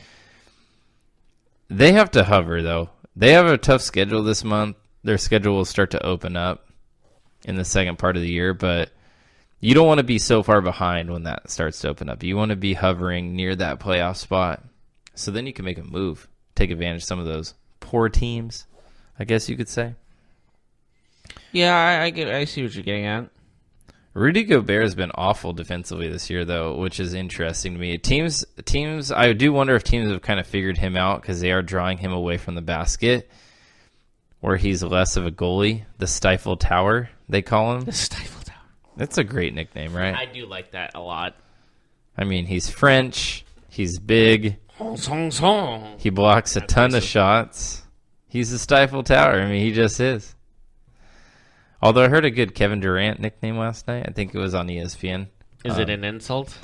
They have to hover, though. They have a tough schedule this month. Their schedule will start to open up in the second part of the year, but you don't want to be so far behind when that starts to open up. You want to be hovering near that playoff spot, so then you can make a move, take advantage of some of those poor teams, I guess you could say.
Yeah, I see what you're getting at.
Rudy Gobert has been awful defensively this year, though, which is interesting to me. Teams, I do wonder if teams have kind of figured him out because they are drawing him away from the basket, where he's less of a goalie. The Stifle Tower, they call him.
The Stifle Tower.
That's a great nickname, right?
I do like that a lot.
I mean, he's French. He's big. He blocks a ton of shots. He's the Stifle Tower. I mean, he just is. Although I heard a good Kevin Durant nickname last night. I think it was on ESPN.
Is it an insult?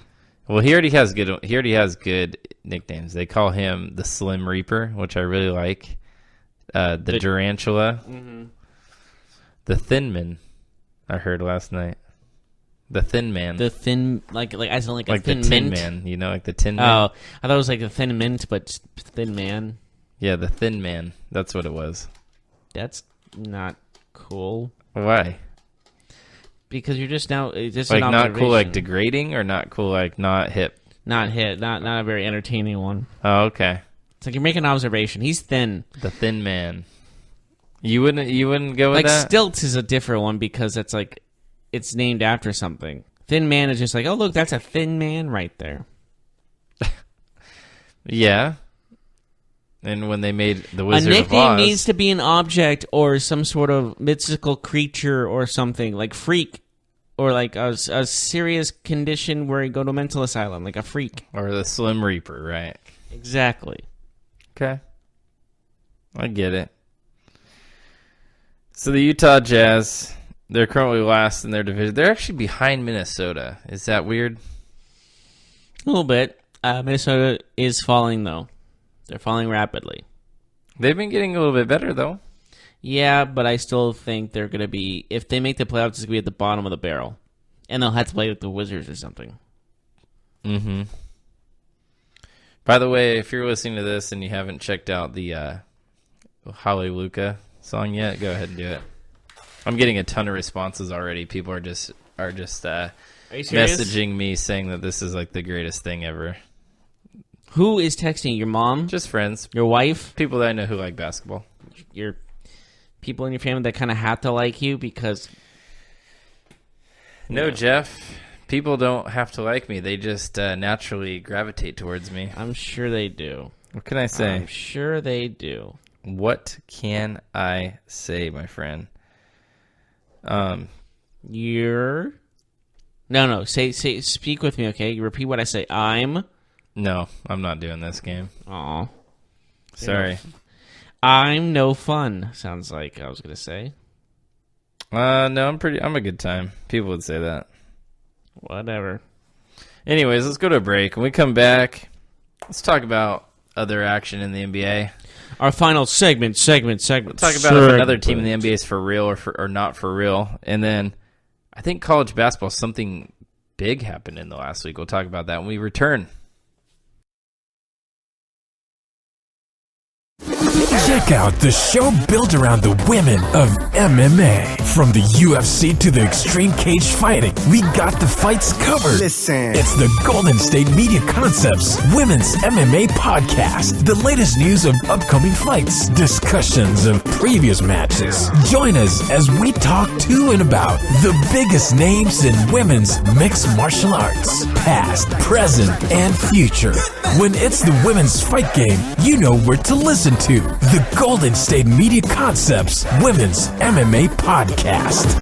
Well, he already has good nicknames. They call him the Slim Reaper, which I really like. The Durantula. Mm-hmm. The Thin Man, I heard last night. The Thin Man.
The thin, like as in like a thin
the Tin
mint?
Man, you know, like the Tin Man.
Oh, I thought it was like a thin mint, but thin man.
Yeah, the Thin Man. That's what it was.
That's not cool.
Why?
Because you're just now just
like
an
not cool, like
observation.
degrading, or not cool, like not hip.
Not hit, not a very entertaining one.
Oh, okay.
It's like you're making an observation. He's thin.
The Thin Man. You wouldn't go with
Like
that?
Stilts is a different one because it's like it's named after something. Thin Man is just like, oh look, that's a thin man right there.
Yeah. And when they made the Wizard
a
of
nickname
Oz,
needs to be an object or some sort of mystical creature or something like freak, or like a serious condition where you go to a mental asylum, like a freak.
or the Slim Reaper, right?
Exactly.
Okay. I get it. So the Utah Jazz, they're currently last in their division. They're actually behind Minnesota. Is that weird?
A little bit. Minnesota is falling though. They're falling rapidly.
They've been getting a little bit better, though.
Yeah, but I still think they're going to be, if they make the playoffs, it's going to be at the bottom of the barrel. And they'll have to play with the Wizards or something.
Mm-hmm. By the way, if you're listening to this and you haven't checked out the Hallelujah song yet, go ahead and do it. I'm getting a ton of responses already. People are just
Are you serious?
messaging me saying that this is like the greatest thing ever.
Who is texting? Your mom?
Just friends.
Your wife?
People that I know who like basketball.
Your people in your family that kind of have to like you because...
No, Jeff. People don't have to like me. They just naturally gravitate towards me.
I'm sure they do.
What can I say?
I'm sure they do.
What can I say, my friend?
You're... No. Speak with me, okay? You repeat what I say.
No, I'm not doing this game.
Aw.
Sorry.
I'm no fun, sounds like I was going to say.
No, I'm a good time. People would say that.
Whatever.
Anyways, let's go to a break. When we come back, let's talk about other action in the NBA.
Our final segment.
We'll talk about if another team in the NBA is for real or not for real. And then I think college basketball, something big happened in the last week. We'll talk about that when we return.
Check out the show built around the women of MMA. From the UFC to the extreme cage fighting, we got the fights covered.
Listen.
It's the Golden State Media Concepts Women's MMA Podcast. The latest news of upcoming fights, discussions of previous matches. Join us as we talk to and about the biggest names in women's mixed martial arts, past, present, and future. When it's the women's fight game, you know where to listen to. The Golden State Media Concepts Women's MMA Podcast.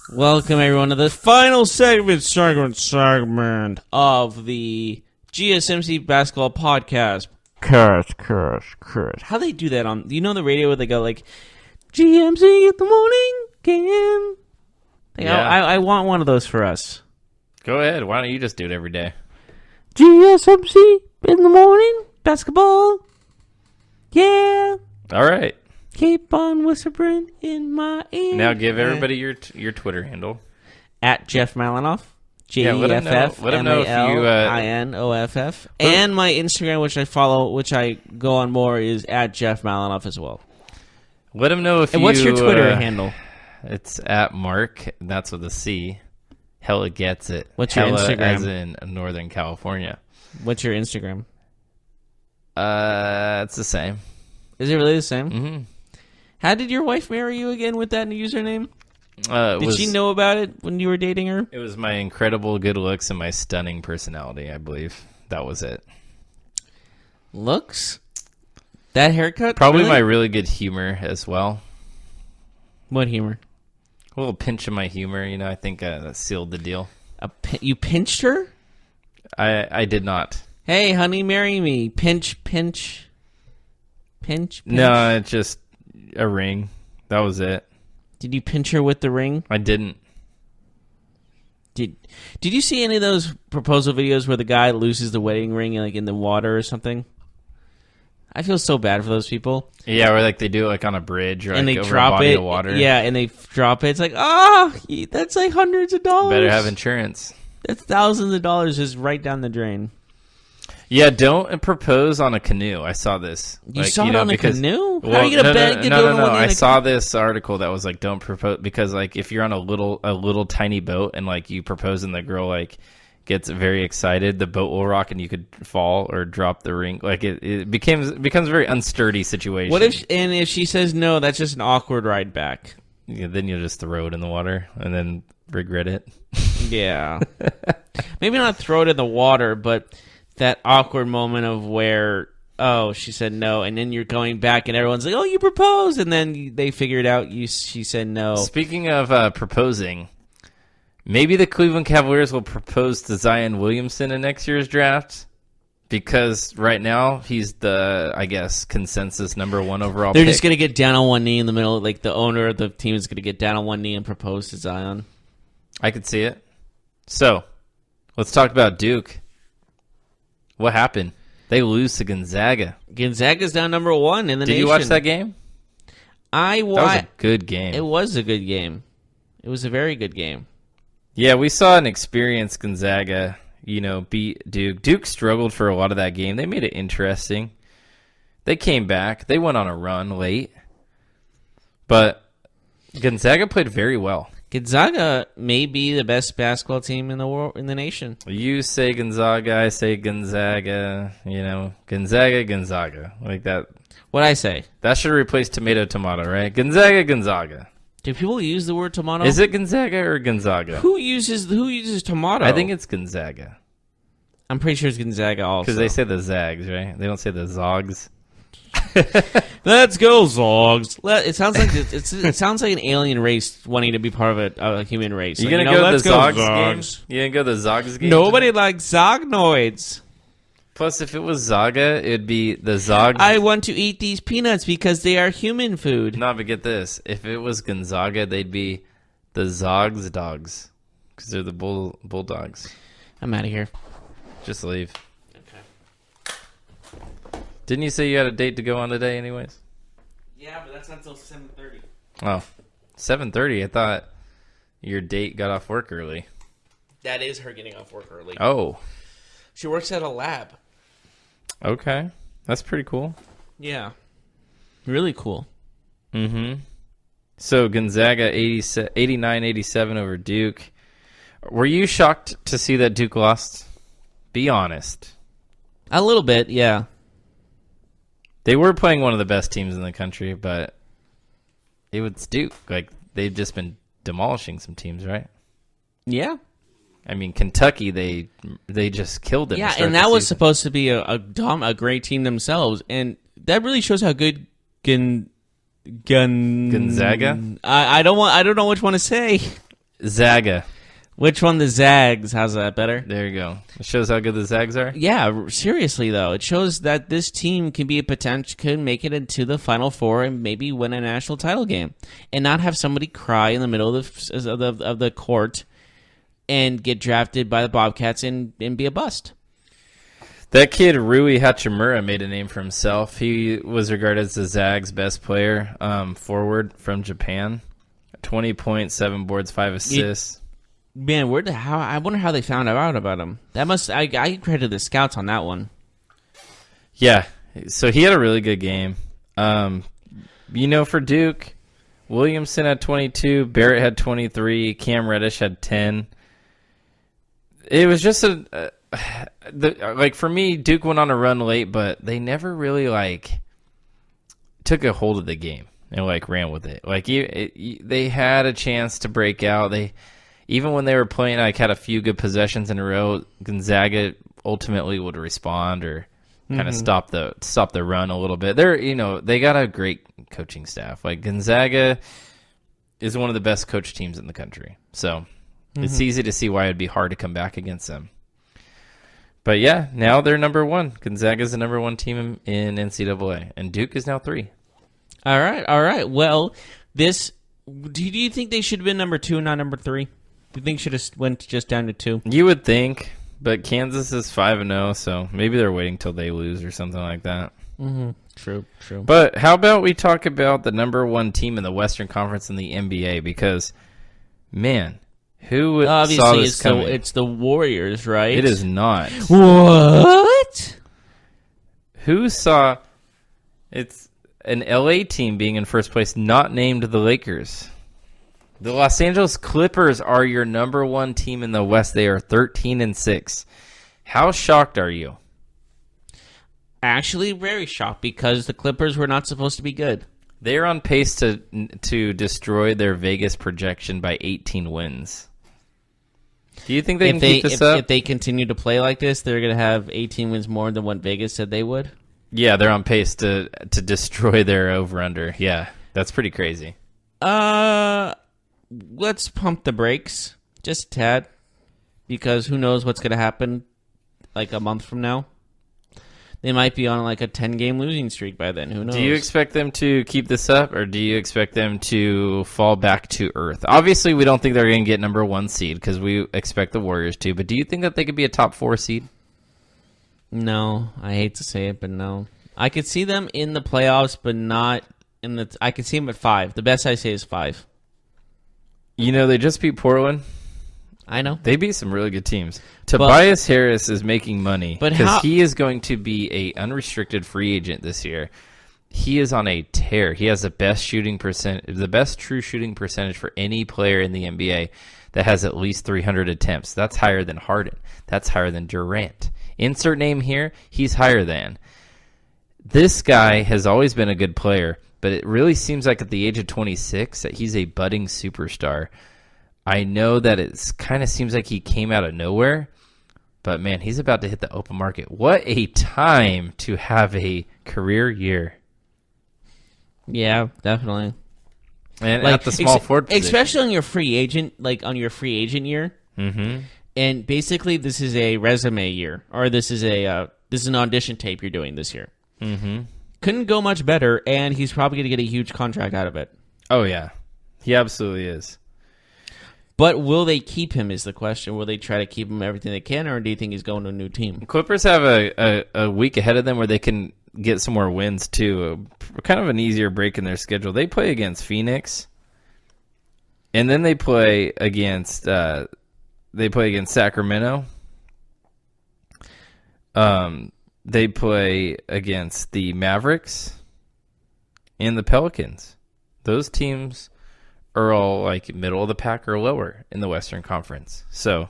Welcome, everyone, to the final segment of the GSMC Basketball Podcast. Curse. How they do that on... Do you know the radio where they go like, GMC in the morning again?
Yeah.
I want one of those for us.
Go ahead. Why don't you just do it every day?
GSMC in the morning, basketball. Yeah.
All right.
Keep on whispering in my ear.
Now give everybody your Twitter handle.
At Jeff Malinoff.
Let him know if you
JEFFMALINOFF. And my Instagram, which I follow, which I go on more, is at Jeff Malinoff as well.
Let him know if
and what's your Twitter handle?
It's at Mark. That's with a C. Hella gets it.
What's your
Hella
Instagram?
As in Northern California.
What's your Instagram?
It's the same.
Is it really the same?
Mm-hmm.
How did your wife marry you again with that username? Did she know about it when you were dating her?
It was my incredible good looks and my stunning personality, I believe. That was it.
Looks? That haircut?
Probably
really?
my really good humor as well.
What humor?
A little pinch of my humor, I think that sealed the deal.
You pinched her?
I did not.
Hey, honey, marry me. Pinch.
No, it's just a ring. That was it.
Did you pinch her with the ring?
I didn't.
Did you see any of those proposal videos where the guy loses the wedding ring like in the water or something? I feel so bad for those people.
Yeah, or like they do it like on a bridge or
and
like
they
over
drop
a body
it.
of water.
Yeah, and they drop it. It's like, that's like hundreds of dollars.
Better have insurance.
That's thousands of dollars just right down the drain.
Yeah, don't propose on a canoe. I saw this.
You saw it on a canoe? How are you gonna bet?
No. I saw this article that was like, don't propose because like if you're on a little tiny boat and like you propose and the girl like gets very excited, the boat will rock and you could fall or drop the ring. Like it becomes a very unsturdy situation.
What if she says no? That's just an awkward ride back.
Yeah, then you'll just throw it in the water and then regret it.
Yeah, maybe not throw it in the water, but that awkward moment of where, she said no, and then you're going back and everyone's like, oh, you proposed, and then they figured out she said no.
Speaking of proposing, maybe the Cleveland Cavaliers will propose to Zion Williamson in next year's draft because right now he's the, I guess, consensus number 1 overall
They're
pick.
just going to get down on one knee in the middle, like the owner of the team is going to get down on one knee and propose to Zion.
I could see it. So, let's talk about Duke. What happened? They lose to Gonzaga.
Gonzaga's down number 1 in the nation.
Did you watch that game?
That
was a good game.
It was a good game. It was a very good game.
Yeah, we saw an experienced Gonzaga, beat Duke. Duke struggled for a lot of that game. They made it interesting. They came back. They went on a run late. But Gonzaga played very well.
Gonzaga may be the best basketball team in the world, in the nation.
You say Gonzaga, I say Gonzaga. Gonzaga, like that.
What'd I say?
That should replace tomato, right? Gonzaga.
Do people use the word tomato?
Is it Gonzaga or Gonzaga?
Who uses tomato?
I think it's Gonzaga.
I'm pretty sure it's Gonzaga also.
Because they say the Zags, right? They don't say the Zogs.
Let's go, Zogs. It sounds like it sounds like an alien race wanting to be part of a human race.
You
Like,
gonna go to
let's
the Zogs game? You gonna go to the Zogs game?
Nobody likes Zognoids.
Plus, if it was Zaga, it'd be the Zogs.
I want to eat these peanuts because they are human food.
No, but get this. If it was Gonzaga, they'd be the Zogs dogs. Because they're the bulldogs.
I'm out of here.
Just leave. Didn't you say you had a date to go on today anyways?
Yeah, but that's not until 7:30.
Oh, 7:30. I thought your date got off work early.
That is her getting off work early.
Oh.
She works at a lab.
Okay. That's pretty cool.
Yeah. Really cool.
Mm-hmm. So Gonzaga 89-87 over Duke. Were you shocked to see that Duke lost? Be honest.
A little bit, yeah.
They were playing one of the best teams in the country, but it was Duke. Like, they've just been demolishing some teams, right?
Yeah.
I mean, Kentucky, they just killed them.
Yeah, and that was supposed to be a great team themselves, and that really shows how good
Gonzaga?
I don't know which one to say.
Zaga.
Which one? The Zags. How's that better?
There you go. It shows how good the Zags are.
Yeah, seriously though, it shows that this team can be can make it into the Final Four and maybe win a national title game, and not have somebody cry in the middle of the court and get drafted by the Bobcats and be a bust.
That kid Rui Hachimura made a name for himself. He was regarded as the Zags' best player, forward from Japan. 20 points, 7 boards, 5 assists.
Man, I wonder how they found out about him. I credit the scouts on that one.
Yeah, so he had a really good game. For Duke, Williamson had 22, Barrett had 23, Cam Reddish had 10. It was just for me, Duke went on a run late, but they never really took a hold of the game and ran with it. They had a chance to break out. Even when they were playing, had a few good possessions in a row. Gonzaga ultimately would respond or kind of stop the run a little bit. They got a great coaching staff. Gonzaga is one of the best coach teams in the country, so it's easy to see why it'd be hard to come back against them. But yeah, now they're number one. Gonzaga's the number one team in NCAA, and Duke is now 3.
All right. Well, do you think they should have been number 2 and not number 3? Do you think should have went just down to 2?
You would think, but Kansas is 5-0, so maybe they're waiting till they lose or something like that.
Mm-hmm. True.
But how about we talk about the number 1 team in the Western Conference in the NBA? Because, man, who saw this coming?
It's the Warriors, right?
It is not.
What?
Who saw? It's an LA team being in first place, not named the Lakers. The Los Angeles Clippers are your number 1 team in the West. They are 13-6. How shocked are you?
Actually, very shocked because the Clippers were not supposed to be good.
They are on pace to destroy their Vegas projection by 18 wins. Do you think they can keep this up?
If they continue to play like this, they're going to have 18 wins more than what Vegas said they would?
Yeah, they're on pace to destroy their over-under. Yeah, that's pretty crazy.
Let's pump the brakes just a tad, because who knows what's going to happen a month from now. They might be on a 10-game losing streak by then. Who knows?
Do you expect them to keep this up, or do you expect them to fall back to earth? Obviously, we don't think they're going to get number 1 seed because we expect the Warriors to, but do you think that they could be a top 4 seed?
No, I hate to say it, but no. I could see them in the playoffs, but not in the... I could see them at 5. The best I say is 5.
They just beat Portland.
I know.
They beat some really good teams. Tobias Harris is making money because he is going to be a unrestricted free agent this year. He is on a tear. He has the best true shooting percentage for any player in the NBA that has at least 300 attempts. That's higher than Harden. That's higher than Durant. Insert name here, he's higher than. This guy has always been a good player, but it really seems like at the age of 26 that he's a budding superstar. I know that it kind of seems like he came out of nowhere, But, man, he's about to hit the open market. What a time to have a career year.
Yeah, definitely.
And at the small forward position.
Especially on your free agent, year.
Mm-hmm.
And basically, this is a resume year, or this is an audition tape you're doing this year.
Mm-hmm.
Couldn't go much better, and he's probably going to get a huge contract out of it.
Oh, yeah. He absolutely is.
But will they keep him is the question. Will they try to keep him everything they can, or do you think he's going to a new team?
Clippers have a week ahead of them where they can get some more wins, too. Kind of an easier break in their schedule. They play against Phoenix, and then they play against Sacramento. They play against the Mavericks and the Pelicans. Those teams are all like middle of the pack or lower in the Western Conference. So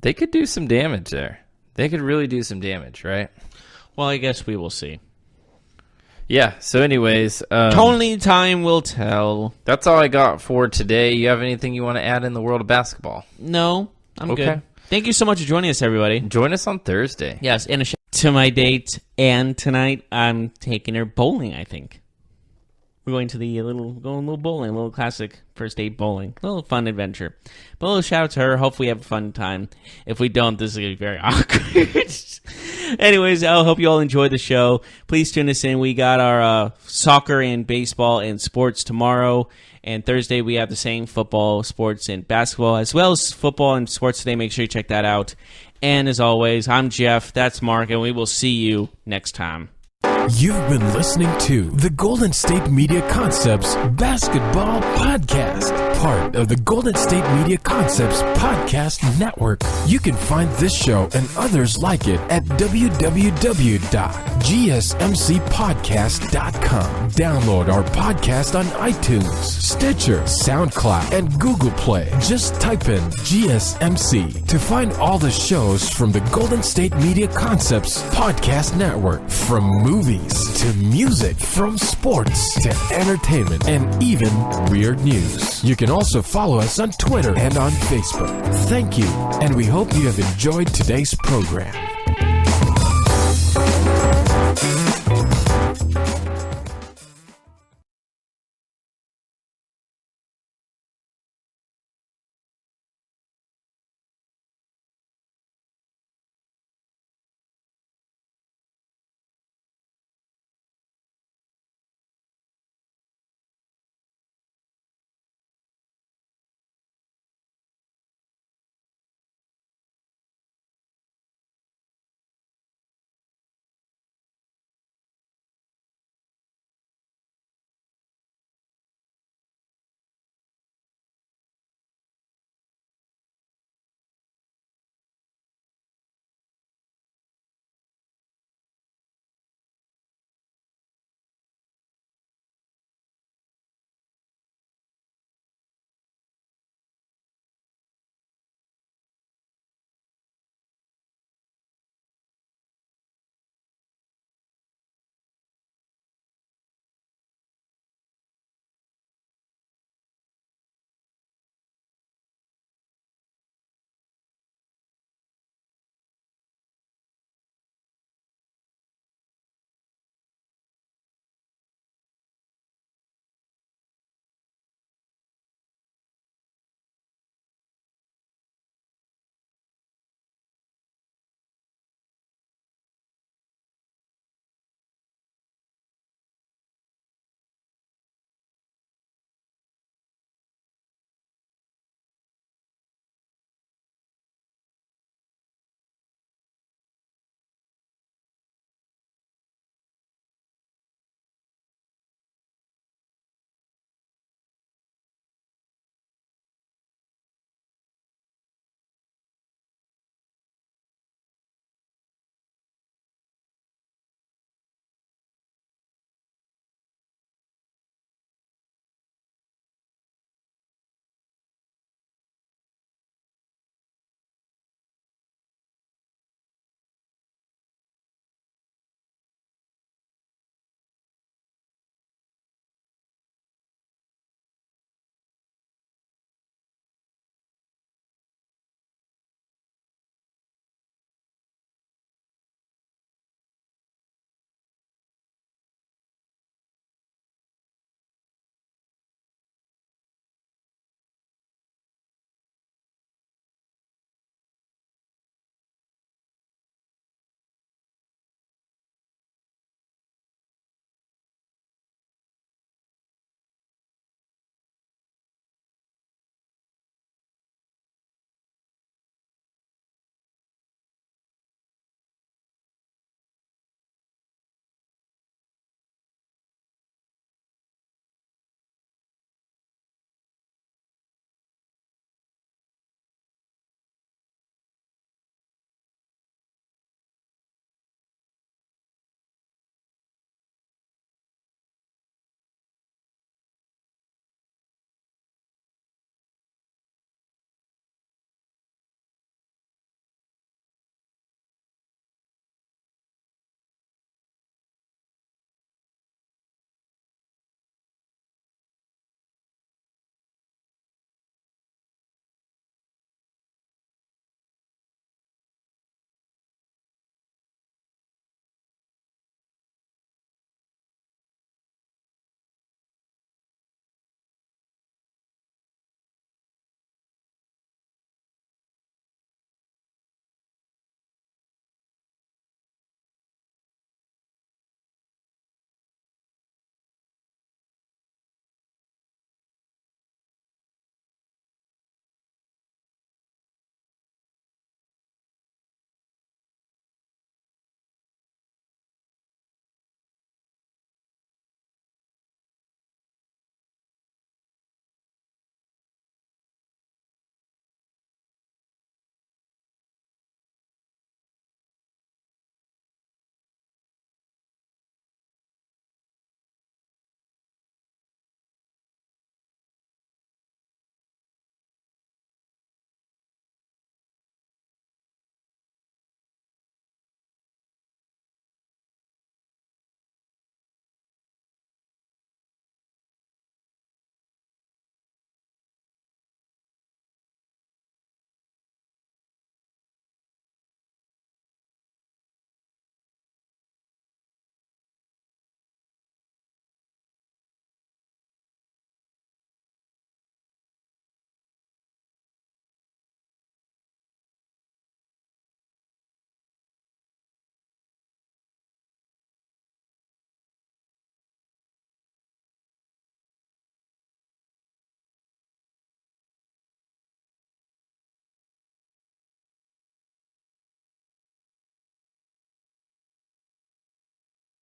they could do some damage there. They could really do some damage, right?
Well, I guess we will see.
Yeah, so anyways.
Only time will tell.
That's all I got for today. You have anything you want to add in the world of basketball?
No, I'm good. Thank you so much for joining us, everybody.
Join us on Thursday.
Yes, and a shout out to my date, and tonight I'm taking her bowling, I think. We're going to the little bowling, a little classic first date bowling. A little fun adventure. But a little shout out to her. Hopefully we have a fun time. If we don't, this is going to be very awkward. Anyways, I hope you all enjoyed the show. Please tune us in. We got our soccer and baseball and sports tomorrow. And Thursday we have the same football, sports, and basketball, as well as football and sports today. Make sure you check that out. And as always, I'm Jeff. That's Mark. And we will see you next time.
You've been listening to the Golden State Media Concepts Basketball Podcast, part of the Golden State Media Concepts Podcast Network. You can find this show and others like it at www.gsmcpodcast.com. Download our podcast on iTunes, Stitcher, SoundCloud, and Google Play. Just type in GSMC to find all the shows from the Golden State Media Concepts Podcast Network, from movies to music, from sports to entertainment, and even weird news. You can also follow us on Twitter and on Facebook. Thank you, and we hope you have enjoyed today's program.